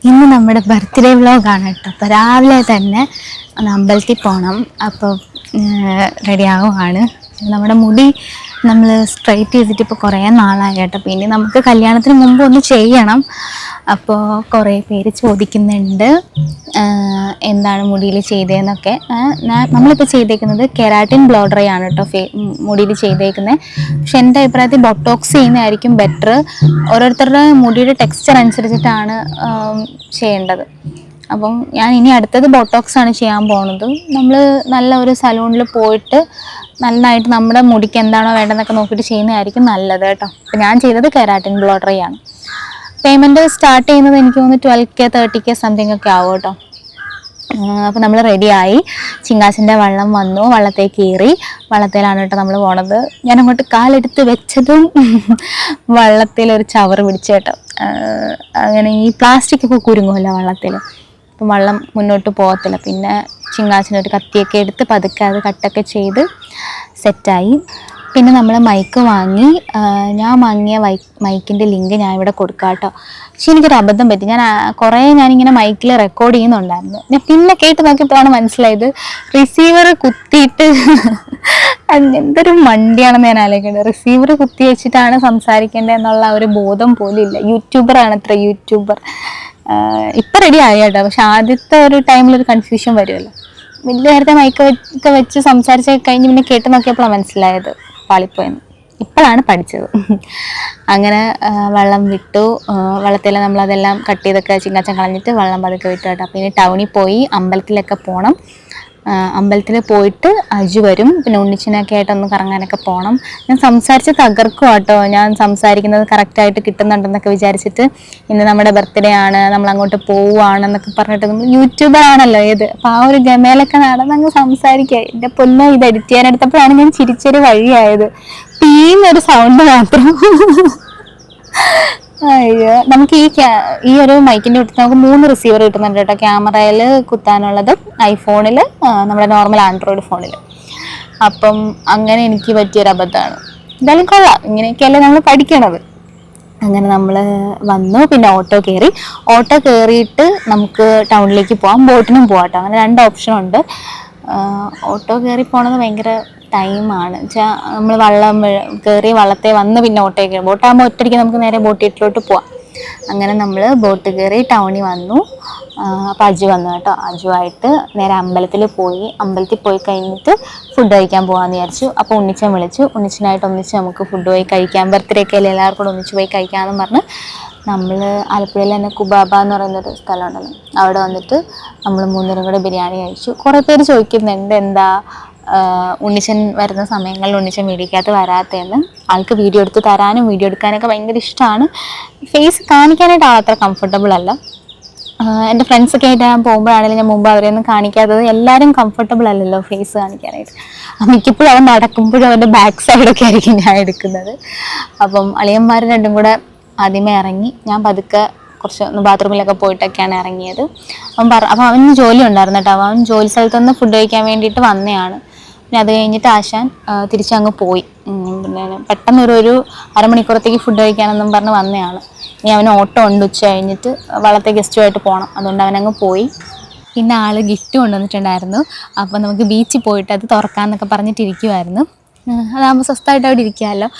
ഇന്ന് നമ്മുടെ ബർത്ത്ഡേ വ്ലോഗാണ് കേട്ടോ. അപ്പോൾ രാവിലെ തന്നെ ഒന്ന് അമ്പലത്തിൽ പോകണം. അപ്പോൾ റെഡി ആവുകയാണ്. നമ്മുടെ മുടി നമ്മൾ സ്ട്രൈറ്റ് ചെയ്തിട്ട് ഇപ്പോൾ കുറേ നാളായി കേട്ടോ. പിന്നെ നമുക്ക് കല്യാണത്തിന് മുമ്പ് ഒന്ന് ചെയ്യണം. അപ്പോൾ കുറേ പേര് ചോദിക്കുന്നുണ്ട് എന്താണ് മുടിയിൽ ചെയ്തതെന്നൊക്കെ. നമ്മളിപ്പോൾ ചെയ്തേക്കുന്നത് കെരാറ്റിൻ ബ്ലോ ഡ്രൈ ആണ് കേട്ടോ മുടിയിൽ ചെയ്തേക്കുന്നത്. പക്ഷെ എൻ്റെ അഭിപ്രായത്തിൽ ബൊട്ടോക്സ് ചെയ്യുന്നതായിരിക്കും ബെറ്റർ. ഓരോരുത്തരുടെ മുടിയുടെ ടെക്സ്ചർ അനുസരിച്ചിട്ടാണ് ചെയ്യേണ്ടത്. അപ്പം ഞാൻ ഇനി അടുത്തത് ബൊട്ടോക്സ് ആണ് ചെയ്യാൻ പോകുന്നത്. നമ്മൾ നല്ല ഒരു സലൂണിൽ പോയിട്ട് നന്നായിട്ട് നമ്മുടെ മുടിക്ക് എന്താണോ വേണ്ടതെന്നൊക്കെ നോക്കിയിട്ട് ചെയ്യുന്നതായിരിക്കും നല്ലത് കേട്ടോ. അപ്പം ഞാൻ ചെയ്തത് കെരാറ്റിൻ ബ്ലോ ഡ്രൈ ആണ്. പേയ്മെൻറ്റ് സ്റ്റാർട്ട് ചെയ്യുന്നത് എനിക്ക് തോന്നുന്നു 12K 30K സംതിങ് ഒക്കെ ആവും കേട്ടോ. അപ്പോൾ നമ്മൾ റെഡിയായി. ചിങ്കാസിൻ്റെ വള്ളം വന്നു, വള്ളത്തേക്ക് കയറി. വള്ളത്തിലാണ് കേട്ടോ നമ്മൾ പോണത്. ഞാൻ അങ്ങോട്ട് കാലെടുത്ത് വെച്ചതും വള്ളത്തിലൊരു ചവറ് പിടിച്ചു കേട്ടോ. അങ്ങനെ ഈ പ്ലാസ്റ്റിക് ഒക്കെ കുരുങ്ങുമല്ലോ വള്ളത്തിൽ. അപ്പം വള്ളം മുന്നോട്ട് പോകത്തില്ല. പിന്നെ ചിങ്കാസിനൊരു കത്തിയൊക്കെ എടുത്ത് പതുക്കെ അത് കട്ടൊക്കെ ചെയ്ത് സെറ്റായി. പിന്നെ നമ്മൾ മൈക്ക് വാങ്ങി. ഞാൻ വാങ്ങിയ മൈക്കിൻ്റെ ലിങ്ക് ഞാൻ ഇവിടെ കൊടുക്കാം കേട്ടോ. പക്ഷെ എനിക്കൊരു അബദ്ധം പറ്റി. ഞാനിങ്ങനെ മൈക്കിൽ റെക്കോർഡ് ചെയ്യുന്നുണ്ടായിരുന്നു. ഞാൻ പിന്നെ കേട്ട് നോക്കിയപ്പോഴാണ് മനസ്സിലായത് റിസീവർ കുത്തിയിട്ട് എന്തൊരു മണ്ടിയാണെന്ന് ഞാൻ ആലോചിക്കേണ്ടത്. റിസീവർ കുത്തി വെച്ചിട്ടാണ് സംസാരിക്കേണ്ടത് എന്നുള്ള ഒരു ബോധം പോലും ഇല്ല. യൂട്യൂബറാണ് അത്ര യൂട്യൂബർ. ഇപ്പം റെഡി ആയി കേട്ടോ. പക്ഷെ ആദ്യത്തെ ഒരു ടൈമിലൊരു കൺഫ്യൂഷൻ വരുമല്ലോ. വലിയ നേരത്തെ മൈക്ക് ഒക്കെ വെച്ച് സംസാരിച്ച് കഴിഞ്ഞ് പിന്നെ കേട്ട് നോക്കിയപ്പോഴാണ് മനസ്സിലായത് പാളിപ്പോയെന്ന്. ഇപ്പോഴാണ് പഠിച്ചത്. അങ്ങനെ വെള്ളം വിട്ടു. വെള്ളത്തിൽ നമ്മളതെല്ലാം കട്ട് ചെയ്തൊക്കെ ചിങ്കാച്ചൻ കളഞ്ഞിട്ട് വെള്ളം പതുക്കെ വിട്ടു കേട്ടോ. പിന്നെ ടൗണിൽ പോയി അമ്പലത്തിലൊക്കെ പോകണം. അമ്പലത്തിൽ പോയിട്ട് അജു വരും. പിന്നെ ഉണ്ണിച്ചനൊക്കെ ആയിട്ടൊന്ന് കറങ്ങാനൊക്കെ പോകണം. ഞാൻ സംസാരിച്ച് തകർക്കും കേട്ടോ. ഞാൻ സംസാരിക്കുന്നത് കറക്റ്റായിട്ട് കിട്ടുന്നുണ്ടെന്നൊക്കെ വിചാരിച്ചിട്ട് ഇന്ന് നമ്മുടെ ബർത്ത്ഡേ ആണ്, നമ്മൾ അങ്ങോട്ട് പോവുകയാണെന്നൊക്കെ പറഞ്ഞിട്ട് നമ്മൾ യൂട്യൂബർ ആണല്ലോ ഏത്. അപ്പോൾ ആ ഒരു ഗമയിലൊക്കെ നടന്നങ്ങ് സംസാരിക്കുക. എൻ്റെ പൊന്നോ, ഇത് എഡിറ്റ് ചെയ്യാനെടുത്തപ്പോഴാണ് ഞാൻ ചിരിച്ചൊരു വഴിയായത്. പീന്നൊരു സൗണ്ട് മാത്രം. അയ്യോ, നമുക്ക് ഈ ഒരു മൈക്കിൻ്റെ അടുത്ത് നമുക്ക് 3 റിസീവർ കിട്ടുന്നുണ്ട് കേട്ടോ. ക്യാമറയിൽ കുത്താനുള്ളത്, ഐഫോണിൽ, നമ്മുടെ നോർമൽ ആൻഡ്രോയിഡ് ഫോണിൽ. അപ്പം അങ്ങനെ എനിക്ക് പറ്റിയൊരു അബദ്ധമാണ്. എന്തായാലും കൊള്ളാം, ഇങ്ങനെയൊക്കെയല്ലേ നമ്മൾ പഠിക്കണത്. അങ്ങനെ നമ്മൾ വന്നു. പിന്നെ ഓട്ടോ കയറിയിട്ട് നമുക്ക് ടൗണിലേക്ക് പോകാം, ബോട്ടിനും പോകാം കേട്ടോ. അങ്ങനെ 2 ഓപ്ഷനുണ്ട്. ഓട്ടോ കയറി പോണത് ഭയങ്കര ടൈമാണ്. വെച്ചാൽ നമ്മൾ കയറി വള്ളത്തെ വന്ന് പിന്നെ ഓട്ടോ കയറി. ബോട്ടാകുമ്പോൾ ഒറ്റയ്ക്ക് നമുക്ക് നേരെ ബോട്ടിലോട്ട് പോവാം. അങ്ങനെ നമ്മൾ ബോട്ട് കയറി ടൗണിൽ വന്നു. അപ്പം അജു വന്നു കേട്ടോ. അജുവായിട്ട് നേരെ അമ്പലത്തിൽ പോയി കഴിഞ്ഞിട്ട് ഫുഡ് കഴിക്കാൻ പോകാമെന്ന് വിചാരിച്ചു. അപ്പോൾ ഉണ്ണിച്ചൻ വിളിച്ചു. ഉണ്ണിച്ചനായിട്ട് ഒന്നിച്ച് നമുക്ക് ഫുഡ് പോയി കഴിക്കാം, ബർത്ത്ഡേ ഒക്കെ അല്ലേ, എല്ലാവർക്കും കൂടെ ഒന്നിച്ച് പോയി കഴിക്കാമെന്ന് പറഞ്ഞ് നമ്മൾ ആലപ്പുഴയിൽ തന്നെ കുബാബ എന്ന് പറയുന്നൊരു സ്ഥലമുണ്ടല്ലോ, അവിടെ വന്നിട്ട് നമ്മൾ 3 പേരും കൂടെ ബിരിയാണി കഴിച്ചു. കുറേ പേര് ചോദിക്കുന്നുണ്ട് എന്താ ഉണ്ണിച്ചൻ വരുന്ന സമയങ്ങളിൽ ഉണ്ണിച്ചൻ വീഡിയോക്കകത്ത് വരാത്തതെന്ന്. ആൾക്ക് വീഡിയോ എടുത്ത് തരാനും വീഡിയോ എടുക്കാനൊക്കെ ഭയങ്കര ഇഷ്ടമാണ്. ഫേസ് കാണിക്കാനായിട്ട് ആളത്ര കംഫർട്ടബിൾ അല്ല. എൻ്റെ ഫ്രണ്ട്സൊക്കെ ആയിട്ട് ഞാൻ പോകുമ്പോഴാണെങ്കിലും ഞാൻ മുമ്പ് അവരെയൊന്നും കാണിക്കാത്തത്. എല്ലാവരും കംഫർട്ടബിൾ അല്ലല്ലോ ഫേസ് കാണിക്കാനായിട്ട്. മിക്കപ്പോഴും അവൻ നടക്കുമ്പോഴും അവൻ്റെ ബാക്ക് സൈഡൊക്കെ ആയിരിക്കും ഞാൻ എടുക്കുന്നത്. അപ്പം അളിയന്മാർ രണ്ടും കൂടെ ആദ്യമേ ഇറങ്ങി. ഞാൻ പതുക്കെ കുറച്ച് ബാത്റൂമിലൊക്കെ പോയിട്ടൊക്കെയാണ് ഇറങ്ങിയത്. അപ്പം അവന് ജോലി ഉണ്ടായിരുന്നു കേട്ടോ. അവൻ ജോലി സ്ഥലത്തുനിന്ന് ഫുഡ് കഴിക്കാൻ വേണ്ടിയിട്ട് വന്നതാണ്. പിന്നെ അത് കഴിഞ്ഞിട്ട് ആശാൻ തിരിച്ചങ്ങ് പോയി. പിന്നെ പെട്ടെന്ന് ഒരു അരമണിക്കൂറത്തേക്ക് ഫുഡ് കഴിക്കാനെന്നും പറഞ്ഞ് വന്നതാണ്. ഇനി അവന് ഓട്ടോ ഉണ്ട് ഉച്ച കഴിഞ്ഞിട്ട്, വള്ളത്തെ ഗസ്റ്റുമായിട്ട് പോകണം. അതുകൊണ്ട് അവനങ്ങ് പോയി. പിന്നെ ആൾ ഗിഫ്റ്റ് കൊണ്ടുവന്നിട്ടുണ്ടായിരുന്നു. അപ്പോൾ നമുക്ക് ബീച്ചിൽ പോയിട്ട് അത് തുറക്കാമെന്നൊക്കെ പറഞ്ഞിട്ടിരിക്കുമായിരുന്നു. അതാകുമ്പോൾ സ്വസ്ഥമായിട്ട് അവിടെ ഇരിക്കാമല്ലോ.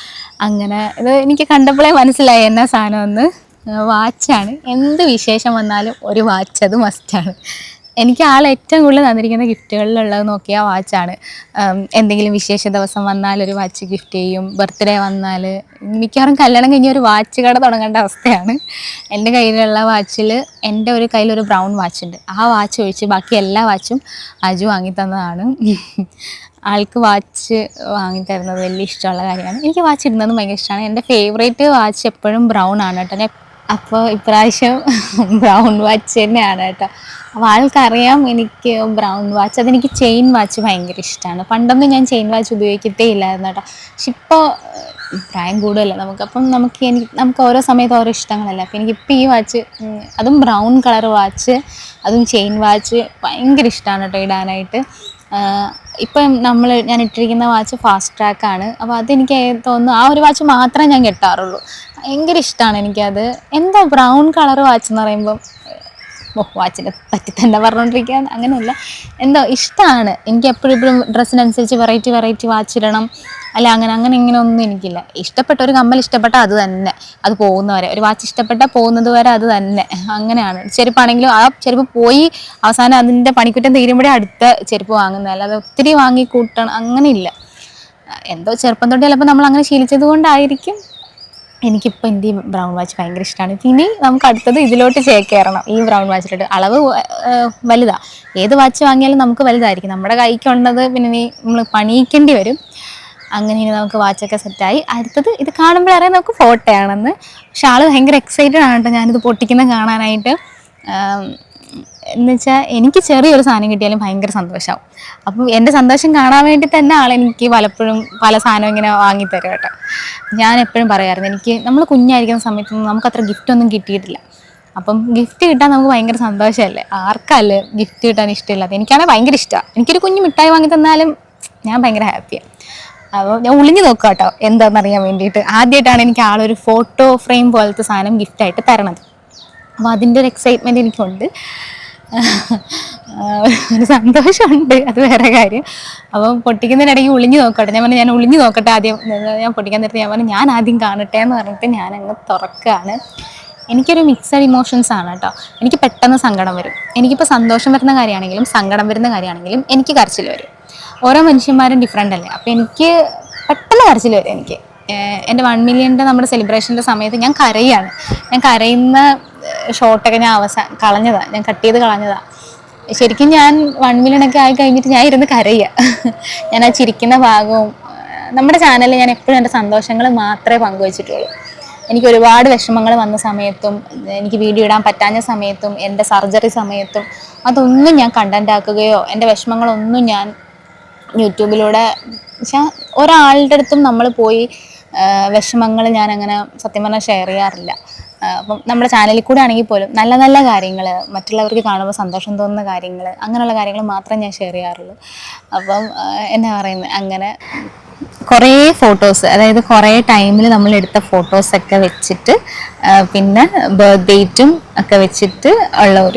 അങ്ങനെ ഇത് എനിക്ക് കണ്ടപ്പോഴേ മനസ്സിലായി എന്നാ സാധനമെന്ന്. വാച്ചാണ്. എന്ത് വിശേഷം വന്നാലും ഒരു വാച്ച് അത് മസ്റ്റാണ്. എനിക്ക് ആൾ ഏറ്റവും കൂടുതൽ തന്നിരിക്കുന്ന ഗിഫ്റ്റുകളിലുള്ളത് നോക്കിയാൽ വാച്ചാണ്. എന്തെങ്കിലും വിശേഷ ദിവസം വന്നാൽ ഒരു വാച്ച് ഗിഫ്റ്റ് ചെയ്യും. ബർത്ത്ഡേ വന്നാൽ മിക്കവാറും കല്യാണം കഴിഞ്ഞ ഒരു വാച്ച് കട തുടങ്ങേണ്ട അവസ്ഥയാണ്. എൻ്റെ കയ്യിലുള്ള വാച്ചിൽ എൻ്റെ ഒരു കയ്യിലൊരു ബ്രൗൺ വാച്ചുണ്ട്. ആ വാച്ച് ഒഴിച്ച് ബാക്കി എല്ലാ വാച്ചും അജു വാങ്ങിത്തന്നതാണ്. ആൾക്ക് വാച്ച് വാങ്ങിത്തരുന്നത് വലിയ ഇഷ്ടമുള്ള കാര്യമാണ്. എനിക്ക് വാച്ച് ഇടുന്നത് ഭയങ്കര ഇഷ്ടമാണ്. എൻ്റെ ഫേവറേറ്റ് വാച്ച് എപ്പോഴും ബ്രൗൺ ആണ് കേട്ടോ. അപ്പോൾ ഇപ്രാവശ്യം ബ്രൗൺ വാച്ച് തന്നെയാണ് കേട്ടോ. അപ്പോൾ ആൾക്കറിയാം എനിക്ക് ബ്രൗൺ വാച്ച്. അതെനിക്ക് ചെയിൻ വാച്ച് ഭയങ്കര ഇഷ്ടമാണ്. പണ്ടൊന്നും ഞാൻ ചെയിൻ വാച്ച് ഉപയോഗിക്കത്തേ ഇല്ലായിരുന്നു കേട്ടോ. പക്ഷെ ഇപ്പോൾ പ്രായം കൂടുതലല്ലേ നമുക്കപ്പം നമുക്ക് ഓരോ സമയത്ത് ഓരോ ഇഷ്ടങ്ങളല്ല. അപ്പോൾ എനിക്കിപ്പോൾ ഈ വാച്ച്, അതും ബ്രൗൺ കളർ വാച്ച്, അതും ചെയിൻ വാച്ച് ഭയങ്കര ഇഷ്ടമാണ് കേട്ടോ ഇടാനായിട്ട്. ഇപ്പം ഞാൻ ഇട്ടിരിക്കുന്ന വാച്ച് ഫാസ്റ്റ് ട്രാക്കാണ്. അപ്പോൾ അതെനിക്ക് തോന്നുന്നു ആ ഒരു വാച്ച് മാത്രമേ ഞാൻ കെട്ടാറുള്ളൂ. ഭയങ്കര ഇഷ്ടമാണ് എനിക്കത്. എന്താ ബ്രൗൺ കളർ വാച്ച് എന്ന് പറയുമ്പം വാച്ചിനെ പറ്റി തന്നെ പറഞ്ഞുകൊണ്ടിരിക്കുക, അങ്ങനെയല്ല, എന്തോ ഇഷ്ടമാണ് എനിക്ക്. എപ്പോഴും ഡ്രസ്സിനനുസരിച്ച് വെറൈറ്റി വാച്ച് ഇടണം, അല്ല അങ്ങനെ ഇങ്ങനെ ഒന്നും എനിക്കില്ല. ഇഷ്ടപ്പെട്ട ഒരു കമ്മൽ ഇഷ്ടപ്പെട്ട അത് തന്നെ, അത് പോകുന്നവരെ. ഒരു വാച്ച് ഇഷ്ടപ്പെട്ടാൽ പോകുന്നത് വരെ അത് തന്നെ, അങ്ങനെയാണ്. ചെരുപ്പാണെങ്കിലും ആ ചെരുപ്പ് പോയി അവസാനം അതിൻ്റെ പണിക്കുറ്റം തീരുമ്പോഴേ അടുത്ത ചെരുപ്പ് വാങ്ങുന്നത്, അല്ലാതെ ഒത്തിരി വാങ്ങി കൂട്ടണം അങ്ങനെയില്ല. എന്തോ ചെറുപ്പം തൊട്ട് ചിലപ്പോൾ നമ്മൾ അങ്ങനെ ശീലിച്ചത് കൊണ്ടായിരിക്കും. എനിക്കിപ്പോൾ എൻ്റെ ഈ ബ്രൗൺ വാച്ച് ഭയങ്കര ഇഷ്ടമാണ്. ഇനി നമുക്ക് അടുത്തത് ഇതിലോട്ട് ചേക്കേറണം, ഈ ബ്രൗൺ വാച്ചിലോട്ട്. അളവ് വലുതാണ്, ഏത് വാച്ച് വാങ്ങിയാലും നമുക്ക് വലുതായിരിക്കും. നമ്മുടെ കൈക്കുള്ളത് പിന്നെ നമ്മൾ പണിയിക്കേണ്ടി വരും. അങ്ങനെ ഇനി നമുക്ക് വാച്ചൊക്കെ സെറ്റായി. അടുത്തത് ഇത് കാണുമ്പോഴറിയാം നമുക്ക് ഫോട്ടോയാണെന്ന്. പക്ഷെ ആൾ ഭയങ്കര എക്സൈറ്റഡ് ആണ് കേട്ടോ ഞാനിത് പൊട്ടിക്കുന്നത് കാണാനായിട്ട്. എന്ന് വെച്ചാൽ എനിക്ക് ചെറിയൊരു സാധനം കിട്ടിയാലും ഭയങ്കര സന്തോഷമാവും. അപ്പം എൻ്റെ സന്തോഷം കാണാൻ വേണ്ടി തന്നെ ആളെനിക്ക് പലപ്പോഴും പല സാധനം ഇങ്ങനെ വാങ്ങിത്തരും കേട്ടോ. ഞാൻ എപ്പോഴും പറയാമായിരുന്നു, എനിക്ക് നമ്മൾ കുഞ്ഞായിരിക്കുന്ന സമയത്തൊന്നും നമുക്ക് അത്ര ഗിഫ്റ്റൊന്നും കിട്ടിയിട്ടില്ല. അപ്പം ഗിഫ്റ്റ് കിട്ടാൻ നമുക്ക് ഭയങ്കര സന്തോഷമല്ലേ, ആർക്കല്ലേ ഗിഫ്റ്റ് കിട്ടാൻ ഇഷ്ടമില്ലാത്ത. എനിക്കാണെങ്കിൽ ഭയങ്കര ഇഷ്ടമാണ്. എനിക്കൊരു കുഞ്ഞ് മിഠായി വാങ്ങി തന്നാലും ഞാൻ ഭയങ്കര ഹാപ്പിയാണ്. അപ്പോൾ ഞാൻ ഒളിഞ്ഞു നോക്കുക കേട്ടോ എന്താണെന്നറിയാൻ വേണ്ടിയിട്ട്. ആദ്യമായിട്ടാണ് എനിക്ക് ആളൊരു ഫോട്ടോ ഫ്രെയിം പോലത്തെ സാധനം ഗിഫ്റ്റായിട്ട് തരണത്. അപ്പോൾ അതിൻ്റെ ഒരു എക്സൈറ്റ്മെൻറ്റ് എനിക്കുണ്ട്, ഒരു സന്തോഷമുണ്ട്, അത് വേറെ കാര്യം. അപ്പം പൊട്ടിക്കുന്നതിനിടയ്ക്ക് ഒളിഞ്ഞു നോക്കട്ടെ, ഞാൻ പറഞ്ഞു ഞാൻ ഒളിഞ്ഞു നോക്കട്ടെ ആദ്യം. ഞാൻ പൊട്ടിക്കാൻ നേരത്തെ ഞാൻ പറഞ്ഞു ഞാൻ ആദ്യം കാണട്ടെ എന്ന് പറഞ്ഞിട്ട് ഞാനങ്ങ് തുറക്കുകയാണ്. എനിക്കൊരു മിക്സഡ് ഇമോഷൻസ് ആണ് കേട്ടോ. എനിക്ക് പെട്ടെന്ന് സങ്കടം വരും. എനിക്കിപ്പോൾ സന്തോഷം വരുന്ന കാര്യമാണെങ്കിലും സങ്കടം വരുന്ന കാര്യമാണെങ്കിലും എനിക്ക് കരച്ചിൽ വരും. ഓരോ മനുഷ്യന്മാരും ഡിഫറെൻ്റ് അല്ലേ. അപ്പോൾ എനിക്ക് പെട്ടെന്ന് കരച്ചിൽ വരും. എനിക്ക് എൻ്റെ 1 മില്യൻ്റെ നമ്മുടെ സെലിബ്രേഷൻ്റെ സമയത്ത് ഞാൻ കരയാണ്. ഞാൻ കരയുന്ന ഷോട്ടൊക്കെ ഞാൻ കളഞ്ഞതാണ്, ഞാൻ കട്ട് ചെയ്ത് കളഞ്ഞതാണ്. ശരിക്കും ഞാൻ 1 മില്യണൊക്കെ ആയി കഴിഞ്ഞിട്ട് ഞാൻ ഇരുന്ന് കരയുക. ഞാൻ ആ ചിരിക്കുന്ന ഭാഗവും. നമ്മുടെ ചാനലിൽ ഞാൻ എപ്പോഴും എൻ്റെ സന്തോഷങ്ങൾ മാത്രമേ പങ്കുവച്ചിട്ടുള്ളൂ. എനിക്ക് ഒരുപാട് വിഷമങ്ങൾ വന്ന സമയത്തും എനിക്ക് വീഡിയോ ഇടാൻ പറ്റാഞ്ഞ സമയത്തും എൻ്റെ സർജറി സമയത്തും അതൊന്നും ഞാൻ കണ്ടന്റ് ആക്കുകയോ എൻ്റെ വിഷമങ്ങളൊന്നും ഞാൻ യൂട്യൂബിലൂടെ പക്ഷേ ഒരാളുടെ അടുത്തും നമ്മൾ പോയി വിഷമങ്ങൾ ഞാനങ്ങനെ സത്യം പറഞ്ഞാൽ ഷെയർ ചെയ്യാറില്ല. അപ്പം നമ്മുടെ ചാനലിൽ കൂടെ ആണെങ്കിൽ പോലും നല്ല നല്ല കാര്യങ്ങൾ, മറ്റുള്ളവർക്ക് കാണുമ്പോൾ സന്തോഷം തോന്നുന്ന കാര്യങ്ങൾ, അങ്ങനെയുള്ള കാര്യങ്ങൾ മാത്രമേ ഞാൻ ഷെയർ ചെയ്യാറുള്ളൂ. അപ്പം എന്നാ പറയുന്നത്, അങ്ങനെ കുറേ ഫോട്ടോസ്, അതായത് കുറേ ടൈമിൽ നമ്മൾ എടുത്ത ഫോട്ടോസൊക്കെ വെച്ചിട്ട് പിന്നെ ബർത്ത് ഡേറ്റും ഒക്കെ വെച്ചിട്ട് ഉള്ള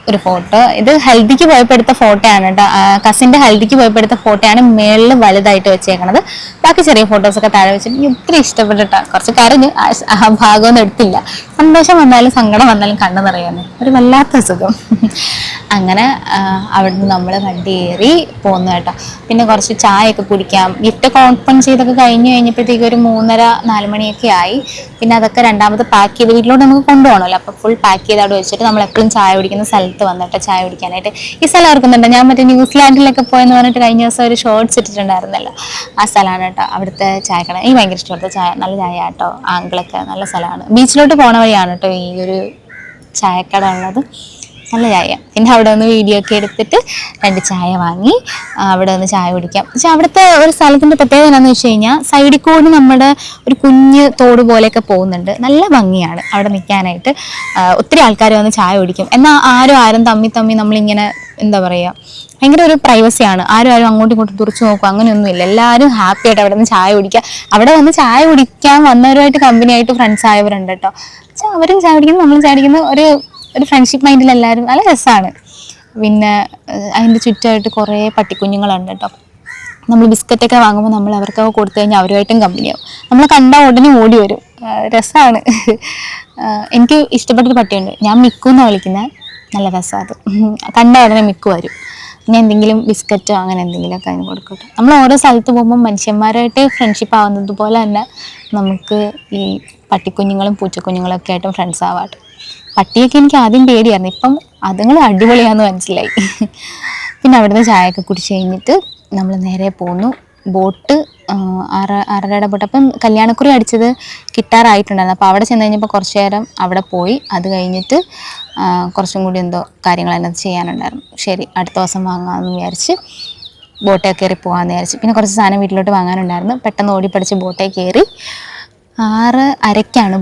ഒരു ഫോട്ടോ. ഇത് ഹൽദിക്ക് പോയപ്പോൾ എടുത്ത ഫോട്ടോയാണ് കേട്ടോ. കസിൻ്റെ ഹൽദിക്ക് പോയപ്പോൾ എടുത്ത ഫോട്ടോയാണ് മേളിൽ വലുതായിട്ട് വെച്ചേക്കണത്. ബാക്കി ചെറിയ ഫോട്ടോസൊക്കെ താഴെ വെച്ചിട്ട് എനിക്ക് ഒത്തിരി ഇഷ്ടപ്പെട്ടിട്ടാണ്. കുറച്ച് കരഞ്ഞു, ആ ഭാഗമൊന്നും എടുത്തില്ല. സന്തോഷം വന്നാലും സങ്കടം വന്നാലും കണ്ണു നിറയാന്ന് ഒരു വല്ലാത്ത സുഖം. അങ്ങനെ അവിടുന്ന് നമ്മൾ വണ്ടി കയറി പോന്നു കേട്ടോ. പിന്നെ കുറച്ച് ചായയൊക്കെ കുടിക്കാം. ഗിഫ്റ്റൊക്കെ ഓപ്പൺ ചെയ്തൊക്കെ കഴിഞ്ഞപ്പോഴത്തേക്ക് ഒരു 3:30-4 മണിയൊക്കെ ആയി. പിന്നെ അതൊക്കെ രണ്ടാമത് പാക്ക് ചെയ്ത് വീട്ടിലോട്ട് നമുക്ക് കൊണ്ടുപോകണമല്ലോ. അപ്പോൾ ഫുൾ പാക്ക് ചെയ്ത് അവിടെ വെച്ചിട്ട് നമ്മൾ എപ്പോഴും ചായ കുടിക്കുന്ന സ്ഥലത്ത് വന്നിട്ട് ചായ കുടിക്കാനായിട്ട്. ഈ സ്ഥലം ഓർക്കുന്നുണ്ട്, ഞാൻ മറ്റേ ന്യൂസിലാൻഡിലൊക്കെ പോയെന്ന് പറഞ്ഞിട്ട് കഴിഞ്ഞ ദിവസം ഒരു ഷോർട്സ് ഇട്ടിട്ടുണ്ടായിരുന്നല്ലോ, ആ സ്ഥലമാണ് കേട്ടോ. അവിടുത്തെ ചായക്കട എനിക്ക് ഭയങ്കര ഇഷ്ടപ്പെടുത്ത ചായ, നല്ല ചായ കേട്ടോ. ആങ്കിളൊക്കെ നല്ല സ്ഥലമാണ്. ബീച്ചിലോട്ട് പോണ വഴിയാണ് കേട്ടോ ഈ ഒരു ചായക്കട ഉള്ളത്. നല്ല ചായ. പിന്നെ അവിടെ നിന്ന് വീഡിയോ ഒക്കെ എടുത്തിട്ട് 2 ചായ വാങ്ങി അവിടെ നിന്ന് ചായ കുടിക്കാം. പക്ഷെ അവിടുത്തെ ഒരു സ്ഥലത്തിൻ്റെ പ്രത്യേകത എന്താണെന്ന് വെച്ച് കഴിഞ്ഞാൽ സൈഡിൽ കൂടി നമ്മുടെ ഒരു കുഞ്ഞ് തോട് പോലെയൊക്കെ പോകുന്നുണ്ട്. നല്ല ഭംഗിയാണ് അവിടെ നിൽക്കാനായിട്ട്. ഒത്തിരി ആൾക്കാർ വന്ന് ചായ കുടിക്കും. എന്നാൽ ആരും തമ്മി നമ്മളിങ്ങനെ എന്താ പറയുക, ഭയങ്കര ഒരു പ്രൈവസിയാണ്. ആരും അങ്ങോട്ടും ഇങ്ങോട്ടും തുറച്ചു നോക്കും, അങ്ങനെയൊന്നുമില്ല. എല്ലാവരും ഹാപ്പി ആയിട്ട് അവിടെ നിന്ന് ചായ കുടിക്കുക. അവിടെ വന്ന് ചായ കുടിക്കാൻ വന്നവരുമായിട്ട് കമ്പനിയായിട്ട് ഫ്രണ്ട്സ് ആയവരുണ്ട് കേട്ടോ. പക്ഷെ അവരും ചായ കുടിക്കുന്നു, നമ്മളും ചായ കുടിക്കുന്നു. ഒരു ഫ്രണ്ട്ഷിപ്പ് മൈൻഡിൽ എല്ലാവരും നല്ല രസമാണ്. പിന്നെ അതിൻ്റെ ചുറ്റുമായിട്ട് കുറേ പട്ടിക്കുഞ്ഞുങ്ങളുണ്ട് കേട്ടോ. നമ്മൾ ബിസ്ക്കറ്റൊക്കെ വാങ്ങുമ്പോൾ നമ്മൾ അവർക്കൊക്കെ കൊടുത്തു കഴിഞ്ഞാൽ അവരുമായിട്ടും കമ്പനിയാവും. നമ്മൾ കണ്ടാൽ ഉടനെ ഓടി വരും, രസമാണ്. എനിക്ക് ഇഷ്ടപ്പെട്ടൊരു പട്ടിയുണ്ട്, ഞാൻ മിക്കു എന്നാണ് വിളിക്കുന്നത്. നല്ല രസമാണ് അത്. കണ്ടാൽ ഉടനെ മിക്കു വരും. പിന്നെ എന്തെങ്കിലും ബിസ്ക്കറ്റോ അങ്ങനെ എന്തെങ്കിലുമൊക്കെ അതിന് കൊടുക്കട്ടെ. നമ്മൾ ഓരോ സ്ഥലത്ത് പോകുമ്പോൾ മനുഷ്യന്മാരായിട്ട് ഫ്രണ്ട്ഷിപ്പ് ആവുന്നത് പോലെ തന്നെ നമുക്ക് ഈ പട്ടിക്കുഞ്ഞുങ്ങളും പൂച്ചക്കുഞ്ഞുങ്ങളും ഒക്കെ ആയിട്ടും ഫ്രണ്ട്സ് ആവാട്ടെ. പട്ടിയൊക്കെ എനിക്ക് ആദ്യം പേടിയായിരുന്നു, ഇപ്പം അതുങ്ങൾ അടിപൊളിയാണെന്ന് മനസ്സിലായി. പിന്നെ അവിടുന്ന് ചായയൊക്കെ കുടിച്ച് കഴിഞ്ഞിട്ട് നമ്മൾ നേരെ പോന്നു. Boat 6:30 boat. അപ്പം കല്യാണക്കുറി അടിച്ചത് കിട്ടാറായിട്ടുണ്ടായിരുന്നു. അപ്പോൾ അവിടെ ചെന്ന് കഴിഞ്ഞപ്പോൾ കുറച്ച് നേരം അവിടെ പോയി. അത് കഴിഞ്ഞിട്ട് കുറച്ചും കൂടി എന്തോ കാര്യങ്ങൾ അതിനകത്ത് ചെയ്യാനുണ്ടായിരുന്നു. ശരി, അടുത്ത ദിവസം വാങ്ങാമെന്ന് വിചാരിച്ച് ബോട്ടേ കയറി പോകാമെന്ന് വിചാരിച്ച്. പിന്നെ കുറച്ച് സാധനം വീട്ടിലോട്ട് വാങ്ങാനുണ്ടായിരുന്നു. പെട്ടെന്ന് ഓടിപ്പടിച്ച് ബോട്ടേ കയറി. 6:30-ക്കാണ്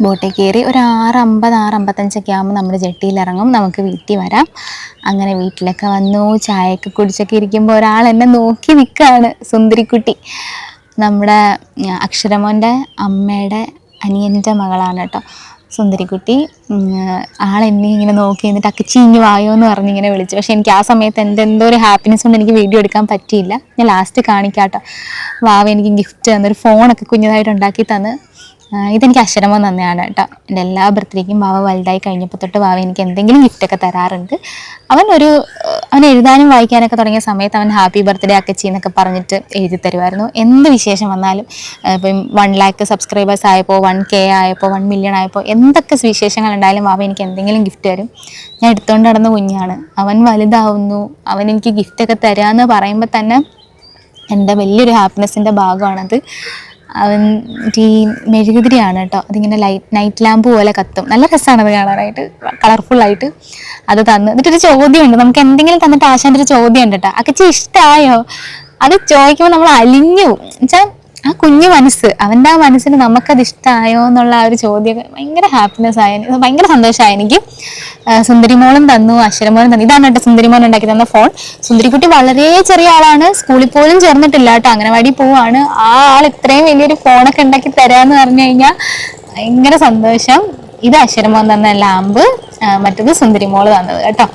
ബോട്ടേ കയറി. ഒരു 6:50-6:55 ആകുമ്പോൾ നമ്മൾ ജെട്ടിയിലിറങ്ങും, നമുക്ക് വീട്ടിൽ വരാം. അങ്ങനെ വീട്ടിലൊക്കെ വന്നു, ചായയൊക്കെ കുടിച്ചൊക്കെ ഇരിക്കുമ്പോൾ ഒരാൾ എന്നെ നോക്കി നിൽക്കുകയാണ്. സുന്ദരിക്കുട്ടി, നമ്മുടെ അക്ഷരമോൻ്റെ അമ്മയുടെ അനിയൻ്റെ മകളാണ് കേട്ടോ. സുന്ദരിക്കുട്ടി ആളെന്നെ ഇങ്ങനെ നോക്കി എന്നിട്ട് അക്കച്ചി ഇങ്ങ് വായോ എന്ന് പറഞ്ഞ് ഇങ്ങനെ വിളിച്ചു. പക്ഷെ എനിക്ക് ആ സമയത്ത് എന്തോ ഒരു ഹാപ്പിനെസ് കൊണ്ട് എനിക്ക് വീഡിയോ എടുക്കാൻ പറ്റിയില്ല. ഞാൻ ലാസ്റ്റ് കാണിക്കാട്ടോ. വാവ എനിക്ക് ഗിഫ്റ്റ് തന്നൊരു ഫോണൊക്കെ കുഞ്ഞതായിട്ട് ഉണ്ടാക്കി തന്ന്. ഇതെനിക്ക് അക്ഷരമോ തന്നെയാണ് കേട്ടോ. എൻ്റെ എല്ലാ ബർത്ത്ഡേക്കും വാവ വലുതായി കഴിഞ്ഞപ്പോൾ തൊട്ട് വാവ എനിക്ക് എന്തെങ്കിലും ഗിഫ്റ്റൊക്കെ തരാറുണ്ട്. അവൻ എഴുതാനും വായിക്കാനൊക്കെ തുടങ്ങിയ സമയത്ത് അവൻ ഹാപ്പി ബർത്ത്ഡേ അക്കച്ചി എന്നൊക്കെ പറഞ്ഞിട്ട് എഴുതി തരുമായിരുന്നു. എന്ത് വിശേഷം വന്നാലും ഇപ്പം 1 lakh സബ്സ്ക്രൈബേഴ്സ് ആയപ്പോൾ 1K ആയപ്പോൾ 1 million ആയപ്പോൾ എന്തൊക്കെ വിശേഷങ്ങൾ ഉണ്ടായാലും വാവ എനിക്ക് എന്തെങ്കിലും ഗിഫ്റ്റ് തരും. ഞാൻ എടുത്തുകൊണ്ട് നടന്ന കുഞ്ഞാണ്. അവൻ വലുതാവുന്നു, അവൻ എനിക്ക് ഗിഫ്റ്റൊക്കെ തരാമെന്ന് പറയുമ്പോൾ തന്നെ എൻ്റെ വലിയൊരു ഹാപ്പിനെസ്സിൻ്റെ ഭാഗമാണത്. അവൻ ഈ മെഴുകുതിരിയാണ് കേട്ടോ. അതിങ്ങനെ നൈറ്റ് ലാമ്പ് പോലെ കത്തും. നല്ല രസമാണ് അത് കാണാനായിട്ട്, കളർഫുള്ളായിട്ട്. അത് തന്നു. എന്നിട്ടൊരു ചോദ്യമുണ്ട്, നമുക്ക് എന്തെങ്കിലും തന്നിട്ട് ആശാൻ്റെ ഒരു ചോദ്യമുണ്ട് കേട്ടോ, അക്കച്ചി ഇഷ്ടമായോ? അത് ചോദിക്കുമ്പോൾ നമ്മൾ അലിഞ്ഞു പോകും. എന്നുവെച്ചാൽ ആ കുഞ്ഞു മനസ്സ്, അവൻ്റെ ആ മനസ്സിന് നമുക്കത് ഇഷ്ടമായോ എന്നുള്ള ആ ഒരു ചോദ്യം ഭയങ്കര ഹാപ്പിനെസ് ആയ, ഭയങ്കര സന്തോഷമായി എനിക്ക്. സുന്ദരിമോളും തന്നു, അക്ഷരമോളും തന്നു. ഇതാണ് കേട്ടോ സുന്ദരിമോൻ ഉണ്ടാക്കി തന്ന ഫോൺ. സുന്ദരിക്കുട്ടി വളരെ ചെറിയ ആളാണ്, സ്കൂളിൽ പോലും ചേർന്നിട്ടില്ല കേട്ടോ, അംഗനവാടി പോവാണ്. ആ ആൾ ഇത്രയും വലിയൊരു ഫോണൊക്കെ ഉണ്ടാക്കി തരാന്ന് പറഞ്ഞു കഴിഞ്ഞാൽ ഭയങ്കര സന്തോഷം. ഇത് അക്ഷരമോൻ തന്ന ലാമ്പ്, മറ്റത് സുന്ദരിമോള് തന്നത് കേട്ടോ.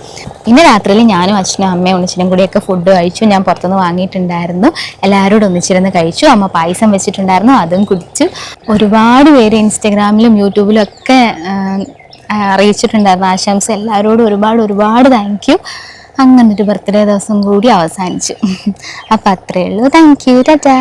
ഇന്ന് രാത്രിയിൽ ഞാനും അച്ഛനും അമ്മയും ഒന്നിച്ചിനും കൂടിയൊക്കെ ഫുഡ് കഴിച്ചു. ഞാൻ പുറത്തുനിന്ന് വാങ്ങിയിട്ടുണ്ടായിരുന്നു. എല്ലാവരോടും ഒന്നിച്ചിരുന്ന് കഴിച്ചു. അമ്മ പായസം വെച്ചിട്ടുണ്ടായിരുന്നു, അതും കുടിച്ചു. ഒരുപാട് പേര് ഇൻസ്റ്റഗ്രാമിലും യൂട്യൂബിലും ഒക്കെ അറിയിച്ചിട്ടുണ്ടായിരുന്നു ആശംസ. എല്ലാവരോടും ഒരുപാട് താങ്ക് യു. അങ്ങനൊരു ബർത്ത്ഡേ ദിവസം കൂടി അവസാനിച്ചു. അപ്പം അത്രയേ ഉള്ളൂ. Thank you. ടാറ്റാ.